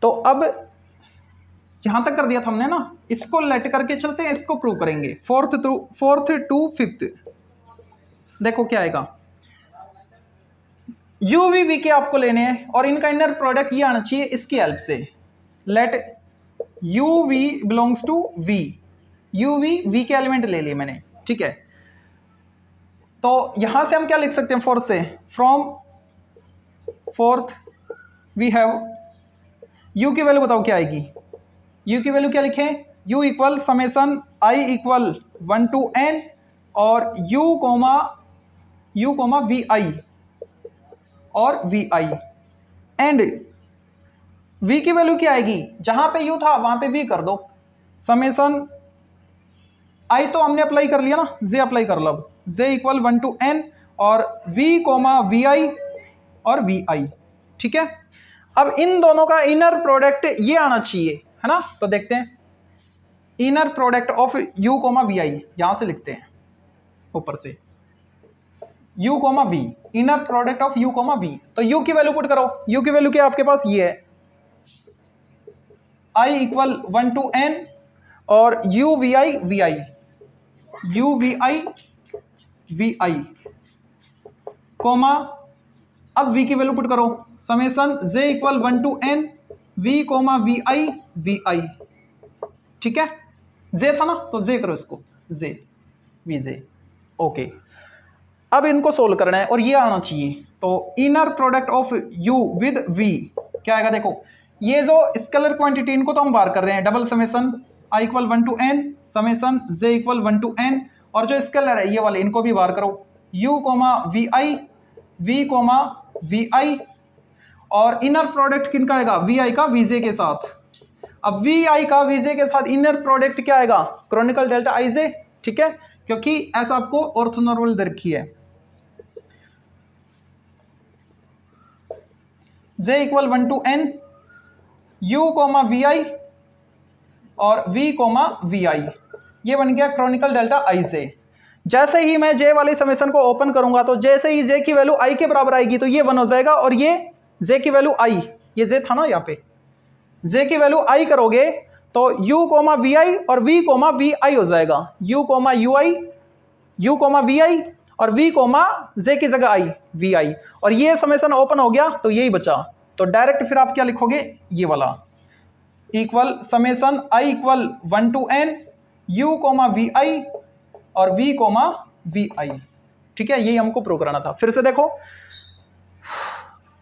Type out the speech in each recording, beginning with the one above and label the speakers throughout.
Speaker 1: तो अब यहां तक कर दिया था हमने ना, इसको लेट करके चलते हैं, इसको प्रूव करेंगे। फोर्थ टू फिफ्थ देखो क्या आएगा। यू वी के आपको लेने हैं और इनका इनर प्रोडक्ट ये आना चाहिए इसकी हेल्प से। Let u v belongs to v, u v के एलिमेंट ले लिए मैंने, ठीक है। तो यहां से हम क्या लिख सकते हैं फोर्थ से, from fourth we have, u की वैल्यू बताओ क्या आएगी। यू की वैल्यू क्या लिखें, u equal summation i equal 1 to n और यू कोमा वी आई और वी आई, एंड वी की वैल्यू क्या आएगी, जहां पे यू था वहां पे वी कर दो। समेसन आई तो हमने अप्लाई कर लिया ना, जे अप्लाई कर लो। अब जे इक्वल 1 to n और वी कोमा वी आई और वी आई, ठीक है। अब इन दोनों का इनर प्रोडक्ट ये आना चाहिए, है ना। तो देखते हैं inner product of u comma v i, यहां से लिखते हैं ऊपर से u comma v, inner product of u comma v. तो u की वैल्यू पुट करो, u की वैल्यू क्या आपके पास ये है, i इक्वल 1 to n और u v i v i, u v i comma, अब v की वैल्यू पुट करो, summation j equal 1 to n v comma v i, ठीक है। j था ना तो j करो इसको, j वी जे, ओके। अब इनको सोल्व करना है और ये आना चाहिए। तो inner product of u with v क्या आएगा, देखो ये जो स्केलर क्वांटिटी इनको तो हम बाहर कर रहे हैं, double summation i equal 1 to n summation j equal 1 to n, और जो स्केलर है ये वाले इनको भी बाहर करो, u comma v i, v comma v i, और इनर प्रोडक्ट किनका आएगा, vi का vj के साथ। अब vi का vj के साथ इनर प्रोडक्ट क्या आएगा, क्रॉनिकल डेल्टा ij, ठीक है, क्योंकि ऐसा आपको ऑर्थोनॉर्मल दे रखी है। j equal 1 to n u comma v i और v कोमा वी आई, ये बन गया क्रॉनिकल डेल्टा आई जे। जैसे ही मैं j वाले समेशन को ओपन करूंगा तो जैसे ही j की वैल्यू i के बराबर आएगी तो ये 1 हो जाएगा, और ये j की वैल्यू i, ये j था ना यहाँ पे, j की वैल्यू i करोगे तो u कोमा वी आई और v कोमा वी आई हो जाएगा, u comma u i, u comma v i और v कोमा j की जगह i वी आई, और ये समेशन ओपन हो गया तो यही बचा। तो डायरेक्ट फिर आप क्या लिखोगे, ये वाला equal summation i equal 1 to n u comma v i और v कोमा वी आई, ठीक है। यही हमको प्रूव कराना था। फिर से देखो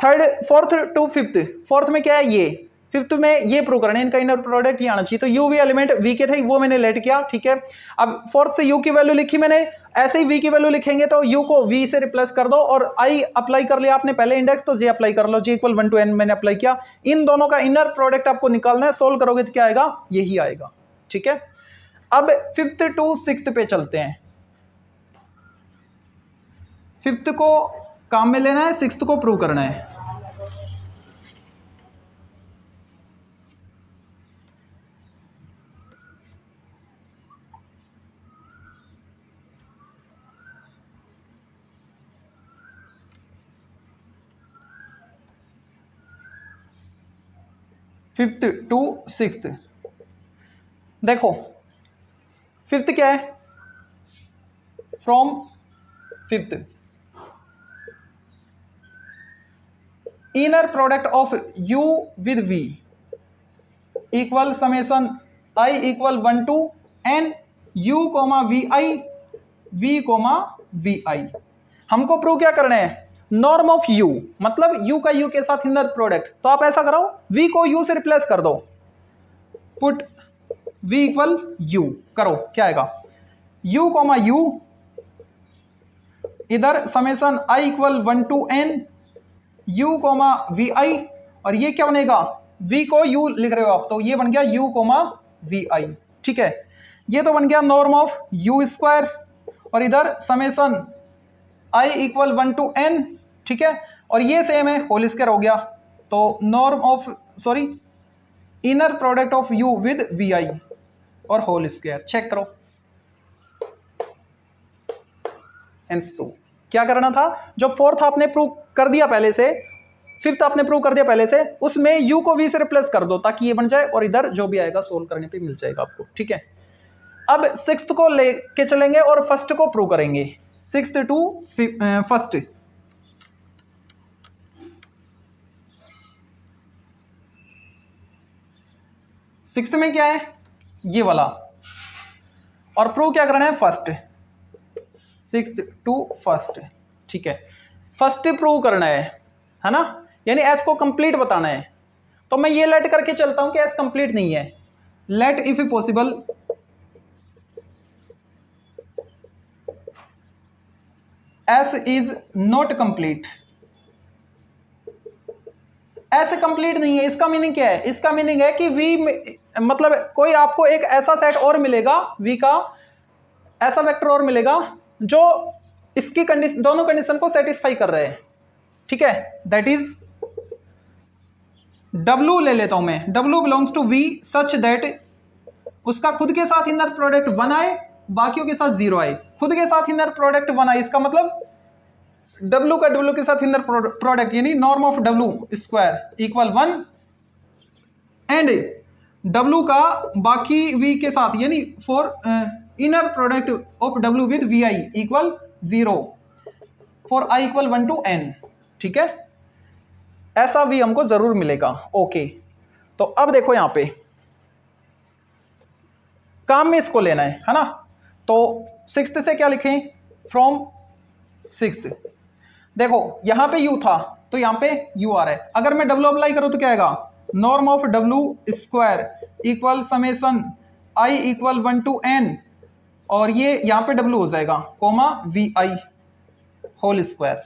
Speaker 1: फोर्थ टू फिफ्थ, फोर्थ में क्या है ये, फिफ्थ में ये प्रूव करना है, इनका इनर प्रोडक्ट ये आना चाहिए। तो u v एलिमेंट v के थे वो मैंने लेट किया, ठीक है। अब फोर्थ से u की वैल्यू लिखी मैंने, ऐसे ही v की वैल्यू लिखेंगे तो u को v से रिप्लेस कर दो, और i अप्लाई कर लिया आपने पहले इंडेक्स, तो j अप्लाई कर लो, j इक्वल 1 to n मैंने अप्लाई किया। इन दोनों का इनर प्रोडक्ट आपको निकालना है, सोल्व करोगे तो क्या आएगा, यही आएगा, ठीक है। अब फिफ्थ टू सिक्स्थ पे चलते हैं। फिफ्थ को काम में लेना है, सिक्स्थ को प्रूव करना है। फिफ्थ टू सिक्स्थ देखो, फिफ्थ क्या है, from fifth inner product of u with v equal summation i equal 1 to n u comma v i, v comma v i. हमको प्रूव क्या करना है, नॉर्म ऑफ u, मतलब u का u के साथ इनर प्रोडक्ट। तो आप ऐसा करो, v को u से रिप्लेस कर दो, पुट v इक्वल u करो, क्या आएगा, u कोमा u, इधर summation i equal 1 to n u comma v i, और ये क्या बनेगा, v को u लिख रहे हो आप तो ये बन गया u कोमा वी आई, ठीक है। ये तो बन गया नॉर्म ऑफ u स्क्वायर, और इधर summation i equal 1 to n, ठीक है, और ये सेम है, होल स्क्वायर हो गया। तो norm of inner product of u with v i और होल स्क्वायर, चेक करो, हेंस प्रूव। क्या करना था, जो फोर्थ आपने प्रूव कर दिया पहले से, फिफ्थ आपने प्रूव कर दिया पहले से, उसमें यू को वी से रिप्लेस कर दो ताकि ये बन जाए और इधर जो भी आएगा सोल्व करने पे मिल जाएगा आपको, ठीक है। अब सिक्स्थ को लेके चलेंगे और फर्स्ट को प्रूव करेंगे, सिक्स्थ टू फर्स्ट। सिक्स्थ में क्या है, ये वाला, और प्रूव क्या करना है, फर्स्ट, सिक्स्थ टू फर्स्ट, ठीक है। फर्स्ट प्रूव करना है ना, यानी एस को कंप्लीट बताना है। तो मैं ये लेट करके चलता हूं कि एस कंप्लीट नहीं है, let if possible S is not complete. S complete नहीं है, इसका मीनिंग क्या है, इसका मीनिंग है कि वी मतलब कोई आपको एक ऐसा सेट और मिलेगा, वी का ऐसा वेक्टर और मिलेगा जो इसकी कंडीशन, दोनों कंडीशन को सेटिस्फाई कर रहे हैं, ठीक है। दैट इज W ले लेता हूं मैं, W belongs to V such that उसका खुद के साथ इनर प्रोडक्ट 1 आए, बाकियों के साथ 0 आए। खुद के साथ इनर प्रोडक्ट 1 आए, इसका मतलब W का W के साथ इनर प्रोडक्ट यानी norm of W square equal 1 and W का बाकी V के साथ यानी for inner product of W with VI equal 0 for I equal 1 to n, ठीक है। ऐसा V हमको जरूर मिलेगा, ओके। तो अब देखो यहां पे काम में इसको लेना है ना। तो सिक्स्थ से क्या लिखें, फ्रॉम सिक्स्थ। देखो यहां पे U था तो यहां पे U आ रहा है, अगर मैं W अप्लाई करूं तो क्या आएगा, norm of W square equal summation I equal 1 to n, और ये यहां पे W हो जाएगा कोमा VI होल स्क्वायर।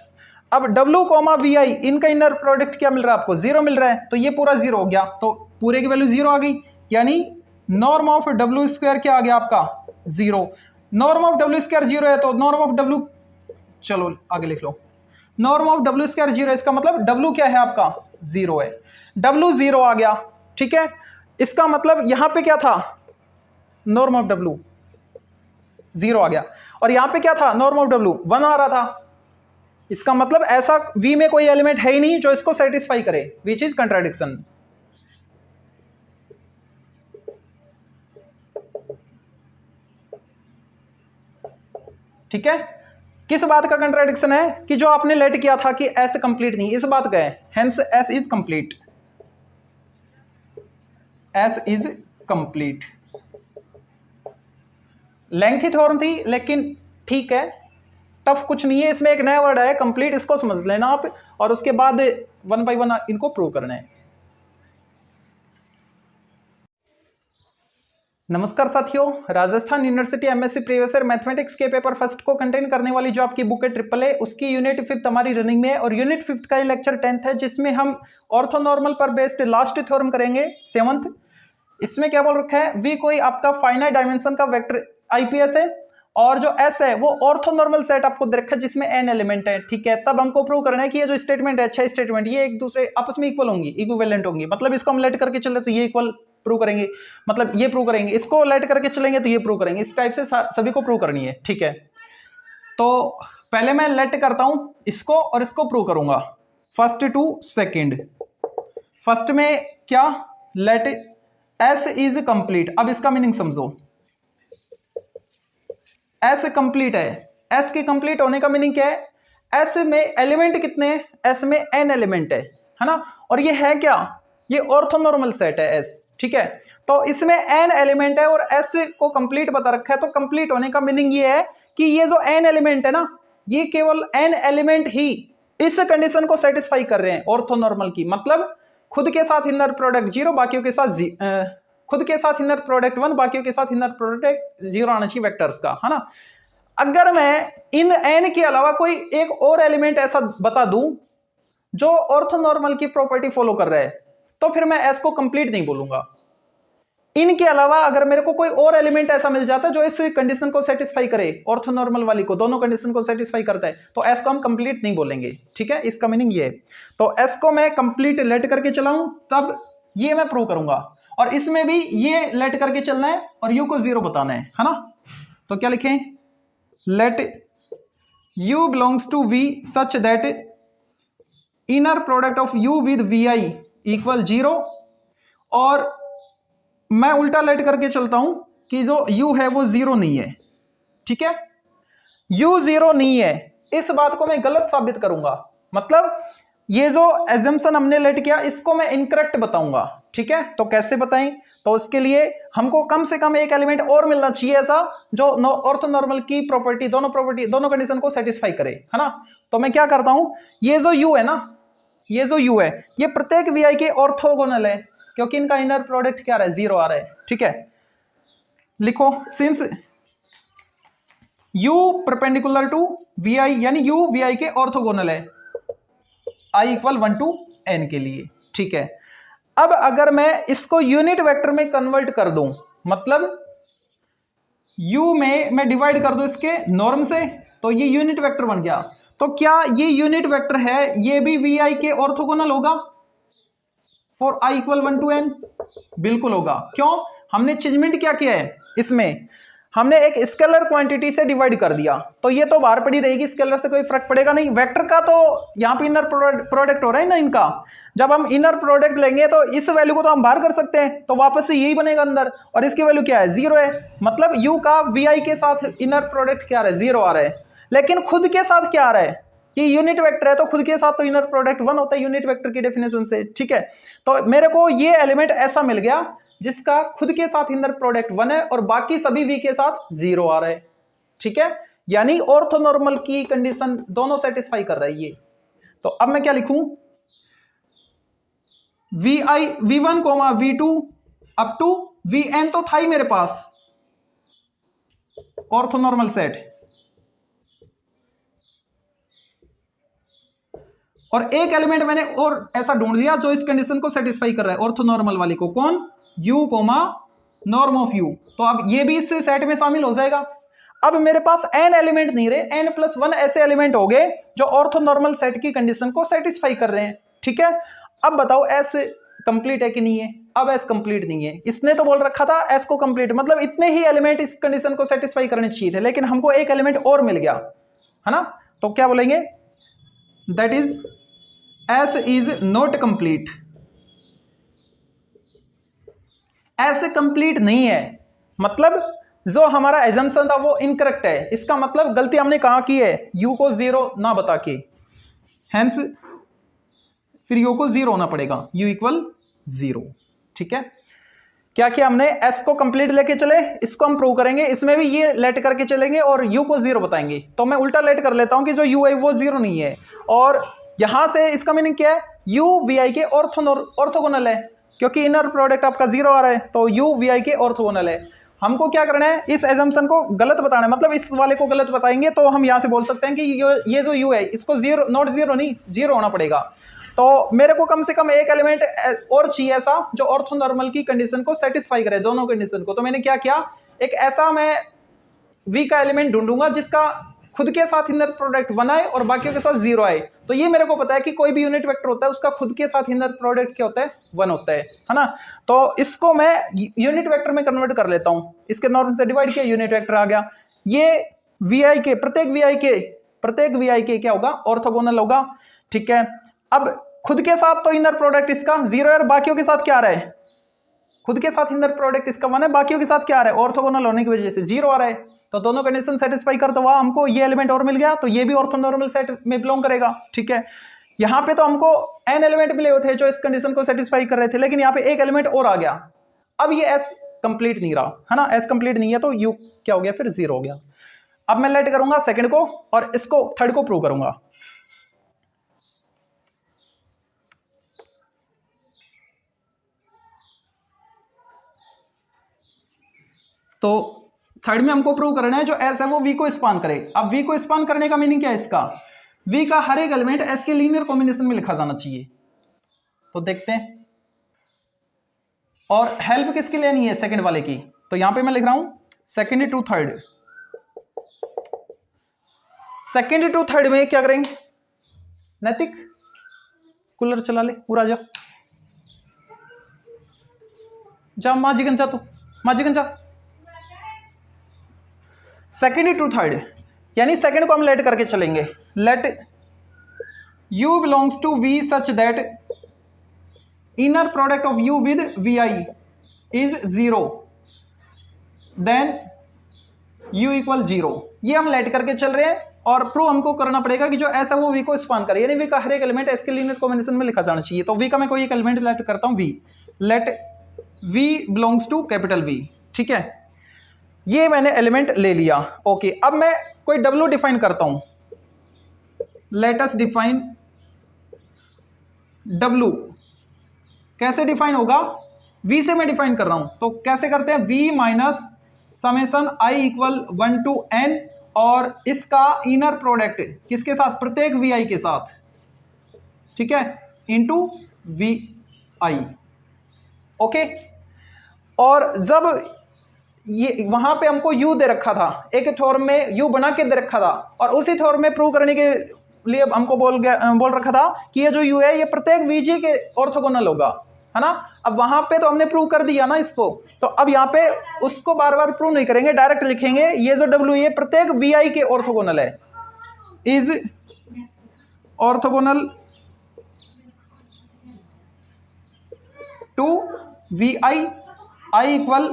Speaker 1: अब W कोमा VI इनका इनर प्रोडक्ट क्या मिल रहा है आपको, 0 मिल रहा है, तो ये पूरा 0 हो गया, तो पूरे की वैल्यू 0 आ गई, यानी नॉर्म ऑफ W स्क्वायर क्या आ गया आपका 0। नॉर्म ऑफ W स्क्वायर 0 है तो नॉर्म ऑफ W, चलो आगे लिख लो, नॉर्म ऑफ W स्क्वायर 0 है, इसका मतलब W क्या है आपका 0 है, W 0 आ गया, ठीक है। इसका मतलब यहां पे क्या था, नॉर्म ऑफ W 0 आ गया, और यहां पे क्या था, नॉर्म ऑफ W 1 आ रहा था। इसका मतलब ऐसा V में कोई एलिमेंट है ही नहीं जो इसको सेटिस्फाई करे, विच इज कंट्राडिक्शन। ठीक है, किस बात का कंट्राडिक्शन है कि जो आपने लेट किया था कि एस कंप्लीट नहीं, इस बात का है, hence S is complete, S is complete. Lengthy theorem थी लेकिन ठीक है, टफ कुछ नहीं है, इसमें एक नया वर्ड है कंप्लीट, इसको समझ लेना आप, और उसके बाद 1 बाय 1 इनको प्रूव करना है। नमस्कार साथियों, Rajasthan university MSc previous year mathematics के पेपर फर्स्ट को कंटेन करने वाली जो आपकी बुक है AAA, उसकी यूनिट 5th हमारी रनिंग में है, और यूनिट 5th का ये लेक्चर 10th है जिसमें हम ऑर्थोनॉर्मल पर बेस्ड लास्ट थ्योरम करेंगे 7th। इसमें क्या बोल रखा है, V कोई आपका फाइनाइट डायमेंशन का वेक्टर IPS है, और जो S है वो ऑर्थोनॉर्मल सेट आपको दे रखा है जिसमें n एलिमेंट है, ठीक है। तब हमको प्रूव करना है कि ये जो स्टेटमेंट है, 6 स्टेटमेंट, ये एक दूसरे आपस में इक्वल होंगी, इक्विवेलेंट होंगी, मतलब इसको हम लेट करके चले तो ये इक्वल प्रूव करेंगे, मतलब ये प्रूव करेंगे, इसको लेट करके चलेंगे तो ये प्रूव करेंगे, इस टाइप से सभी को प्रूव करनी है, ठीक है। तो पहले मैं लेट करता हूं इसको और इसको प्रूव करूंगा, फर्स्ट टू सेकंड। फर्स्ट में क्या, लेट S इज कंप्लीट। अब इसका मीनिंग समझो, S कंप्लीट है, S के कंप्लीट होने का मीनिंग क्या है, S में एलिमेंट कितने हैं, S में n एलिमेंट है ना, और ये है क्या, ये ऑर्थोनॉर्मल सेट है S, ठीक है। तो इसमें n एलिमेंट है और S को कंप्लीट बता रखा है, तो कंप्लीट होने का मीनिंग ये है कि ये जो n एलिमेंट है ना, ये केवल n एलिमेंट ही इस कंडीशन को सेटिस्फाई कर रहे हैं ऑर्थोनॉर्मल की, मतलब खुद के साथ इनर प्रोडक्ट 0, बाकियों के साथ खुद के साथ इनर प्रोडक्ट 1, बाकियों के साथ इनर प्रोडक्ट 0 आना चाहिए वेक्टर्स का, है ना। अगर मैं इन n के अलावा कोई एक और एलिमेंट ऐसा बता दूं जो ऑर्थोनॉर्मल की प्रॉपर्टी फॉलो कर रहा है, तो फिर मैं S को कंप्लीट नहीं बोलूंगा। इनके अलावा अगर मेरे को कोई और एलिमेंट ऐसा मिल जाता है जो इस कंडीशन को सेटिस्फाई करे, ऑर्थोनॉर्मल वाली को, दोनों कंडीशन को सेटिस्फाई करता है, तो S को हम कंप्लीट नहीं बोलेंगे, ठीक है। इसका मीनिंग ये है। तो S को मैं कंप्लीट लेट करके चलाऊं तब ये मैं प्रूव करूंगा, और इसमें भी ये लेट करके चलना है और U को 0 बताना है ना। तो क्या लिखें, let U belongs to V such that inner product of u with vi equal 0, और मैं उल्टा लेट करके चलता हूं कि जो u है वो 0 नहीं है। ठीक है, u 0 नहीं है, इस बात को मैं गलत साबित करूंगा। मतलब ये जो एजम्पशन हमने लेट किया इसको मैं इनकरेक्ट बताऊंगा। ठीक है, तो कैसे बताएं? तो उसके लिए हमको कम से कम एक एलिमेंट और मिलना चाहिए ऐसा जो ऑर्थोनॉर्मल की प्रॉपर्टी दोनों कंडीशन को सेटिस्फाई करे, है ना। तो मैं क्या करता हूं, ये जो u है ना, ये जो u है ये प्रत्येक vi के ऑर्थोगोनल है, क्योंकि इनका इनर प्रोडक्ट क्या रहा है, 0 आ रहा है। ठीक है, लिखो since u perpendicular to vi, यानी u vi के ऑर्थोगोनल है i इक्वल 1 to n के लिए। ठीक है, अब अगर मैं इसको यूनिट वेक्टर में कन्वर्ट कर दूं, मतलब u में मैं डिवाइड कर दूं इसके नॉर्म से, तो ये यूनिट वेक्टर बन गया। तो क्या ये यूनिट वेक्टर है ये भी vi के ऑर्थोगोनल होगा for i equal 1 to n? बिल्कुल होगा। क्यों? हमने चेंजमेंट क्या किया है, इसमें हमने एक स्केलर क्वांटिटी से डिवाइड कर दिया, तो ये तो बाहर पड़ी रहेगी, स्केलर से कोई फर्क पड़ेगा नहीं। वेक्टर का तो यहाँ पे इनर प्रोडक्ट हो रहा है ना इनका, जब हम इनर प्रोडक्ट लेंगे तो इस वैल्यू को तो हम बाहर कर सकते हैं, तो वापस से यही बनेगा अंदर, और इसकी वैल्यू क्या है, 0 है। मतलब u का vi के साथ इनर प्रोडक्ट क्या आ रहा है, 0 आ रहा है। लेकिन खुद के साथ क्या आ रहा है, कि यूनिट वेक्टर है तो खुद के साथ तो इनर प्रोडक्ट 1 होता है यूनिट वेक्टर की डेफिनेशन से। ठीक है, तो मेरे को ये एलिमेंट ऐसा मिल गया जिसका खुद के साथ इनर प्रोडक्ट 1 है और बाकी सभी v के साथ 0 आ रहा है। ठीक है, यानी ऑर्थोनॉर्मल की कंडीशन दोनों सेटिस्फाई कर रहा है ये। तो अब मैं क्या लिखूं, v1, v2 up to vn तो था ही मेरे पास ऑर्थोनॉर्मल सेट, और एक एलिमेंट मैंने और ऐसा ढूंढ लिया जो इस कंडीशन को सेटिस्फाई कर रहा है ऑर्थोनॉर्मल वाली को। कौन? u, norm of u। तो अब ये भी इस सेट में शामिल हो जाएगा। अब मेरे पास n एलिमेंट नहीं रहे, n+1 ऐसे एलिमेंट हो गए जो ऑर्थोनॉर्मल सेट की कंडीशन को सेटिस्फाई कर रहे हैं। ठीक है, अब बताओ s कंप्लीट है कि नहीं है? अब s कंप्लीट नहीं है। इसने तो बोल रखा था s को कंप्लीट, मतलब इतने ही एलिमेंट इस कंडीशन को सेटिस्फाई करने चाहिए थे, लेकिन हमको एक एलिमेंट और मिल गया, है ना। तो क्या बोलेंगे, that is s is not complete. ऐसे कंप्लीट नहीं है, मतलब जो हमारा एजम्पशन था वो इनकरेक्ट है। इसका मतलब गलती हमने कहां की है, u को 0 ना बता के, हेंस फिर u को 0 होना पड़ेगा, u इक्वल 0। ठीक है, क्या किया हमने, s को कंप्लीट लेके चले, इसको हम प्रूव करेंगे, इसमें भी ये लेट करके चलेंगे और u को 0 बताएंगे। तो मैं उल्टा लेट कर लेता हूं कि जो u है वो 0 नहीं है, और यहां से इसका मीनिंग क्या है, u vi के ऑर्थोगोनल है, क्योंकि इनर प्रोडक्ट आपका 0 आ रहा है, तो u vi के ऑर्थोगोनल है। हमको क्या करना है, इस एजम्पशन को गलत बताना है, मतलब इस वाले को गलत बताएंगे तो हम यहां से बोल सकते हैं कि ये जो u है इसको 0 नॉट 0 नहीं 0 होना पड़ेगा। तो मेरे को कम से कम एक एलिमेंट और चाहिए ऐसा जो ऑर्थोनॉर्मल की कंडीशन को सेटिस्फाई करे, दोनों कंडीशन को। तो मैंने क्या किया, एक ऐसा मैं v का एलिमेंट ढूंढूंगा जिसका खुद के साथ इनर प्रोडक्ट 1 आए और बाकियों के साथ 0 आए। तो ये मेरे को पता है कि कोई भी यूनिट वेक्टर होता है उसका खुद के साथ इनर प्रोडक्ट क्या होता है, 1 होता है ना। तो इसको मैं यूनिट वेक्टर में कन्वर्ट कर लेता हूं, इसके नॉर्म से डिवाइड किया, यूनिट वेक्टर आ गया। ये vi के प्रत्येक vi के क्या होगा, ऑर्थोगोनल होगा। ठीक है, अब खुद के साथ तो इनर प्रोडक्ट इसका 0 है और बाकियों के साथ क्या आ रहा है, खुद के साथ इनर प्रोडक्ट इसका 1 है, बाकियों के साथ क्या आ रहा है, ऑर्थोगोनल होने की वजह से 0 आ रहा है। तो दोनों कंडीशन सेटिस्फाई कर, तो वहां हमको ये एलिमेंट और मिल गया, तो ये भी ऑर्थोनॉर्मल सेट में बिलोंग करेगा। ठीक है, यहाँ पे तो हमको n एलिमेंट मिले हुए थे जो इस कंडीशन को सेटिस्फाई कर रहे थे, लेकिन यहाँ पे एक एलिमेंट और आ गया। अब ये s कंप्लीट नहीं रहा, है ना, s कंप्लीट नहीं है, तो u क्या हो गया, फिर 0 हो गया। अब मैं लेट करूंगा सेकंड को और इसको थर्ड को प्रूव करूंगा। तो थर्ड में हमको प्रूव करना है जो s है वो v को स्पान करे। अब v को स्पान करने का मीनिंग क्या है, इसका v का हर एक एलिमेंट s के लीनियर कॉम्बिनेशन में लिखा जाना चाहिए। तो देखते हैं, और हेल्प किसकी लेनी है, सेकंड वाले की। तो यहां पे मैं लिख रहा हूं second to third. Second to third में क्या करेंगे, नैतिक कूलर चला ले, पूरा जा माजीगंज जा, तू माजीगंज जा। सेकेंड टू थर्ड, यानी सेकेंड को हम लेट करके चलेंगे, late u belongs to v such that inner product of u with vi is 0, then u equal 0। ये हम लेट करके चल रहे हैं और प्रूव हमको करना पड़ेगा कि जो ऐसा वो v को स्पान करे, यानी v का हर एक एलिमेंट s के लीनियर कॉम्बिनेशन में लिखा जाना चाहिए। तो v का मैं कोई एक एलिमेंट लेट करता हूं v, let v belongs to capital V, ठीक है। ये मैंने एलिमेंट ले लिया, ओके। अब मैं कोई w डिफाइन करता हूं, लेट अस डिफाइन w। कैसे डिफाइन होगा, v से मैं डिफाइन कर रहा हूं, तो कैसे करते हैं, v minus summation i equal 1 to n, और इसका इनर प्रोडक्ट किसके साथ, प्रत्येक vi के साथ, ठीक है, इनटू vi, ओके। और जब ये वहां पे हमको u दे रखा था, एक थ्योरम में u बना के दे रखा था, और उसी थ्योरम में प्रूव करने के लिए हमको बोल रखा था कि ये जो u है ये प्रत्येक vj के ऑर्थोगोनल होगा, है ना। अब वहां पे तो हमने प्रूव कर दिया ना इसको, तो अब यहाँ पे उसको बार बार प्रूव नहीं करेंगे, डायरेक्ट लिखेंगे ये जो w ये प्रत्येक vi के ऑर्थोगोनल है, is orthogonal to vi i equal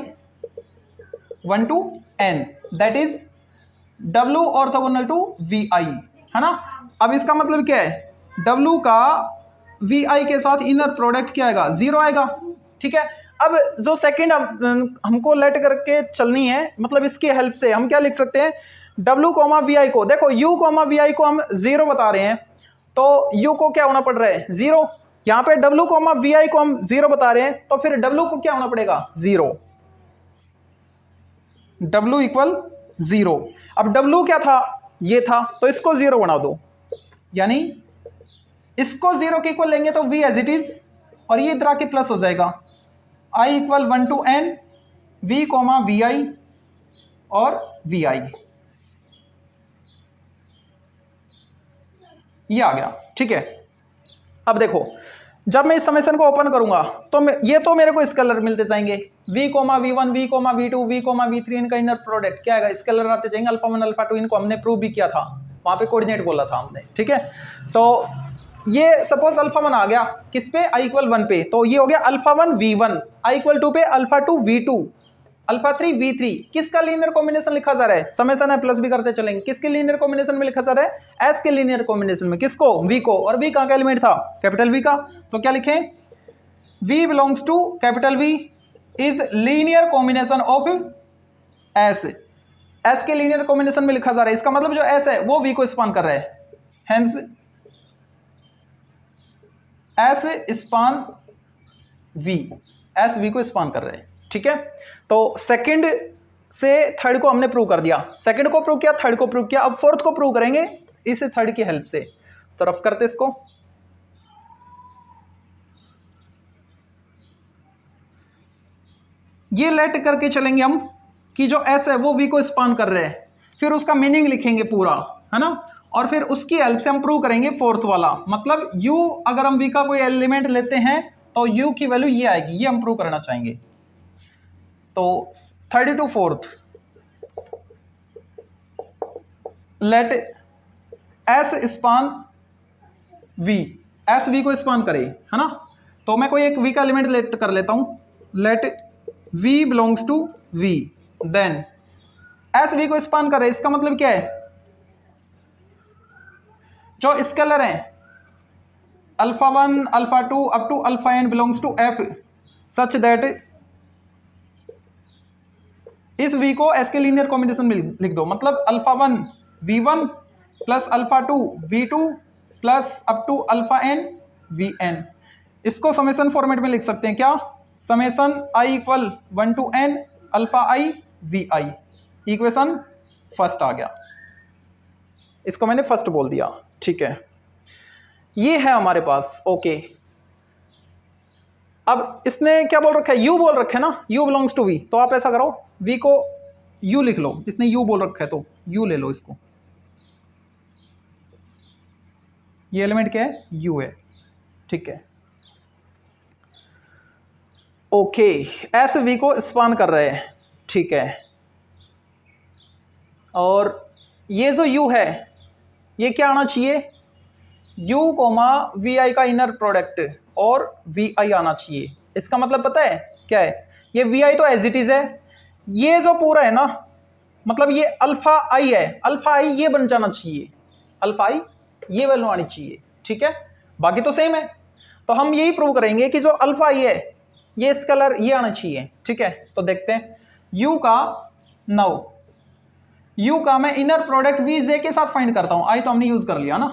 Speaker 1: 1 to n, that is w orthogonal to vi, है ना। अब इसका मतलब क्या है, w का vi के साथ इनर प्रोडक्ट क्या आएगा, 0 आएगा, ठीक है। अब जो सेकंड हमको लेट करके चलनी है, मतलब इसकी हेल्प से हम क्या लिख सकते हैं, w कोमा vi को, देखो u कोमा vi को हम 0 बता रहे हैं, तो u को क्या होना पड़ रहा है, 0। यहाँ पे w कोमा vi को हम 0 बता रहे हैं, तो फिर w को क्या होना पड़ेगा, 0, w इक्वल 0। अब w क्या था, ये था, तो इसको 0 बना दो, यानी इसको 0 के इक्वल लेंगे तो v एज इट इज, और ये इधर आके प्लस हो जाएगा, i equal 1 to n v comma vi और vi, ये आ गया, ठीक है। अब देखो जब मैं इस समेशन को ओपन करूंगा तो ये तो मेरे को स्केलर मिलते जाएंगे, v comma v1 v comma v2 v comma v3, इनका इनर प्रोडक्ट क्या आएगा, स्केलर आते जाएंगे, अल्फा 1 अल्फा 2, इनको हमने प्रूव भी किया था, वहां पे कोऑर्डिनेट बोला था हमने, ठीक है। तो ये सपोज अल्फा 1 आ गया किस पे, i इक्वल 1 पे, तो ये हो गया अल्फा 1 v1, i इक्वल 2 पे अल्फा 2 v2, अल्फा 3 v3। किसका लीनियर कॉम्बिनेशन लिखा जा रहा है, समेशन है प्लस भी करते चलेंगे, किसके लीनियर कॉम्बिनेशन में लिखा जा रहा है, s के लीनियर कॉम्बिनेशन में, किसको, v को, और v कहाँ का एलिमेंट था, कैपिटल V का, तो क्या लिखें, v belongs to capital V is linear combination of s, s के लीनियर कॉम्बिनेशन में लिखा जा रहा है, इसका मतलब जो s है वो v को स्पान कर रहा है, hence s span v, s v को स्पान कर रहे हैं, ठीक है। तो सेकंड से थर्ड को हमने प्रूव कर दिया, सेकंड को प्रूव किया, थर्ड को प्रूव किया, अब फोर्थ को प्रूव करेंगे इस थर्ड की हेल्प से। तो रफ करते इसको, ये लेट करके चलेंगे हम कि जो s है वो v को स्पान कर रहे हैं, फिर उसका मीनिंग लिखेंगे पूरा, है ना, और फिर उसकी हेल्प से हम प्रूव करेंगे फोर्थ वाला, मतलब u अगर हम v का कोई एलिमेंट लेते हैं तो u की वैल्यू ये आएगी, ये हम प्रूव करना चाहेंगे। तो 32 let s span v, s v को स्पान करे, है ना। तो मैं कोई एक v का एलिमेंट लेट कर लेता हूं, let v belongs to v, then s v को स्पान करे, इसका मतलब क्या है, जो स्केलर है alpha 1 alpha 2 up to alpha n belongs to f such that इस v को s के लीनियर कॉम्बिनेशन में लिख दो, मतलब alpha 1 v1 plus alpha 2 v2 plus up to alpha n vn। इसको समेशन फॉर्मेट में लिख सकते हैं, क्या, summation i equal 1 to n alpha i vi, equation first आ गया, इसको मैंने फर्स्ट बोल दिया, ठीक है। ये है हमारे पास, ओके। अब इसने क्या बोल रखा है, u बोल रखा है ना, u बिलोंग्स टू v, तो आप ऐसा करो v को u लिख लो, इसने u बोल रखा है तो u ले लो इसको, ये एलिमेंट क्या है, u है, ठीक है, ओके। s v को स्पान कर रहे हैं, ठीक है, और ये जो u है ये क्या आना चाहिए, u कोमा वी आई का इनर प्रोडक्ट और वी आई आना चाहिए। इसका मतलब पता है क्या है, ये वी आई तो एज इट इज है, ये जो पूरा है ना, मतलब ये अल्फा आई है, अल्फा आई ये बन जाना चाहिए, अल्फा आई ये वैल्यू आनी चाहिए, ठीक है, बाकी तो सेम है। तो हम यही प्रूव करेंगे कि जो अल्फा आई है ये स्केलर ये आना चाहिए, ठीक है। तो देखते हैं u का, नाउ u का मैं इनर प्रोडक्ट वी जे के साथ फाइंड करता हूं, आई तो हमने यूज कर लिया ना,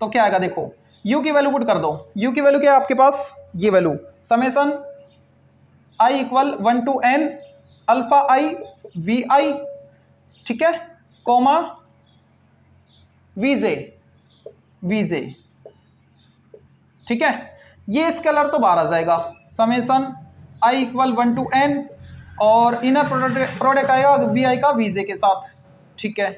Speaker 1: तो क्या आएगा देखो, u की वैल्यू पुट कर दो, u की वैल्यू क्या है आपके पास, ये value summation i equal 1 to n alpha i v i, ठीक है, कोमा वी जे, ठीक है। ये स्केलर तो बाहर आ जाएगा, summation i equal 1 to n और इनर प्रोडक्ट आएगा वी आई का वी जे के साथ, ठीक है।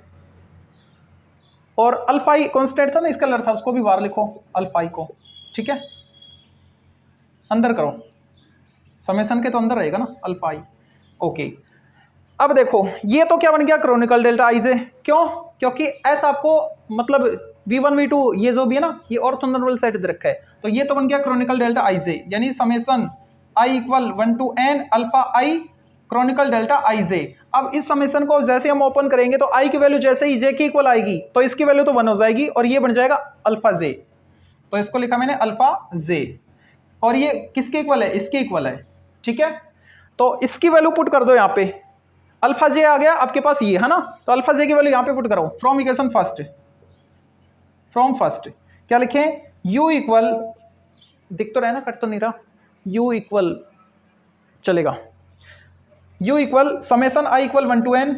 Speaker 1: और अल्फा आई कॉन्स्टेंट था ना, स्केलर था, उसको भी बाहर लिखो अल्फा आई को, ठीक है, अंदर करो, समेसन के तो अंदर रहेगा ना अल्फा आई, ओके। अब देखो ये तो क्या बन गया, क्रोनिकल डेल्टा आई जे, क्यों, क्योंकि एस आपको मतलब v1 v2 ये जो भी है ना ये ऑर्थोनॉर्मल सेट दे रखा है, तो ये तो बन गया क्रोनिकल डेल्टा आई जे, यानी summation i equal 1 to n alpha i Kronecker delta i j. अब इस समेसन को जैसे हम ओपन करेंगे तो आई की वैल्यू जैसे ही जे की इक्वल आएगी तो इसकी वैल्यू तो 1 हो जाएगी और ये बन जाएगा अल्फा जे, तो इसको लिखा मैंने अल्फा जे, और ये किसके इक्वल है, इसके इक्वल है, ठीक है। तो इसकी वैल्यू पुट कर दो यहाँ पे, अल्फा जे आ गया आपके पास ये है ना, तो अल्फा जे की वैल्यू यहाँ पे पुट करो from equation first, from first क्या लिखें, u इक्वल, दिख तो रहा है ना, कट तो नहीं रहा, u इक्वल चलेगा, u equal summation i equal 1 to n,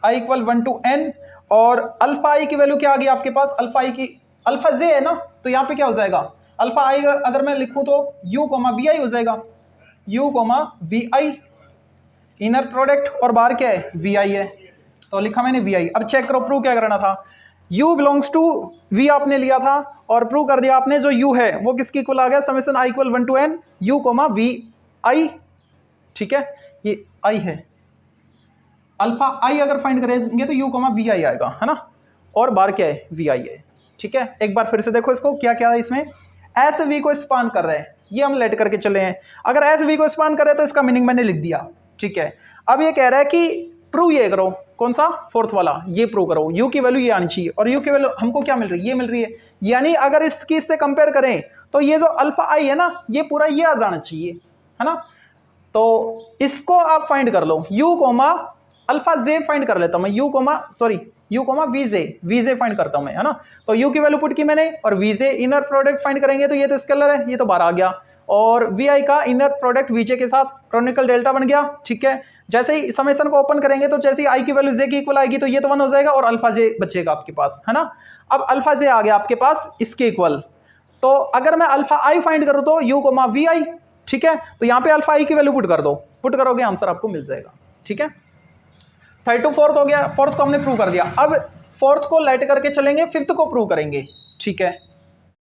Speaker 1: i equal 1 to n, और अल्फा आई की वैल्यू क्या आ गई आपके पास, अल्फा आई की, अल्फा जे है ना, तो यहाँ पे क्या हो जाएगा, अल्फा आई अगर मैं लिखूं तो u कोमा वी आई हो जाएगा, u comma v i inner product और बाहर क्या है वी आई है, तो लिखा मैंने वी आई। अब चेक करो प्रूव क्या करना था, u बिलोंग्स टू v आपने लिया था और प्रूव कर दिया आपने, जो u है वो किसके इक्वल आ गया, summation i equal 1 to n u comma v i, ठीक है, ये i है, अल्फा i अगर फाइंड करेंगे तो u कोमा वी आई आएगा, है ना, और बाहर क्या है वी आई है, ठीक है। एक बार फिर से देखो इसको, क्या क्या है इसमें, एस वी को स्पान कर रहे हैं, ये हम लेट करके चले हैं, अगर एस वी को स्पान कर रहे हैं तो इसका मीनिंग मैंने लिख दिया, ठीक है। अब ये कह रहा है कि प्रूव ये करो, कौन सा, फोर्थ वाला, ये प्रूव करो, u की वैल्यू ये आनी चाहिए, और u की वैल्यू हमको क्या मिल रही है, ये मिल रही है, यानी अगर इसकी इससे कंपेयर करें तो ये जो अल्फा आई है ना ये पूरा ये आ जाना चाहिए, है ना, तो इसको आप फाइंड कर लो, u comma alpha j find कर लेता हूं मैं, u comma sorry u comma v j find करता हूं मैं, है ना, तो u की वैल्यू पुट की मैंने, और v j inner product find करेंगे तो ये तो स्केलर है, ये तो बाहर आ गया, और वी आई का इनर प्रोडक्ट वीजे के साथ क्रोनिकल डेल्टा बन गया, ठीक है। जैसे ही समेसन को ओपन करेंगे तो जैसे ही आई की वैल्यू जे की इक्वल आएगी तो ये तो 1 हो जाएगा और अल्फा जे बचेगा आपके पास, है ना। अब अल्फा जे आ गया आपके पास इसके इक्वल, तो अगर मैं अल्फा आई फाइंड करूं तो u कोमा वी आई, ठीक है, तो यहाँ पे अल्फा आई की वैल्यू पुट कर दो, पुट करोगे आंसर आपको मिल जाएगा, ठीक है। थर्ड टू फोर्थ हो गया, फोर्थ को हमने प्रूव कर दिया, अब फोर्थ को लेट करके चलेंगे, फिफ्थ को प्रूव करेंगे, ठीक है।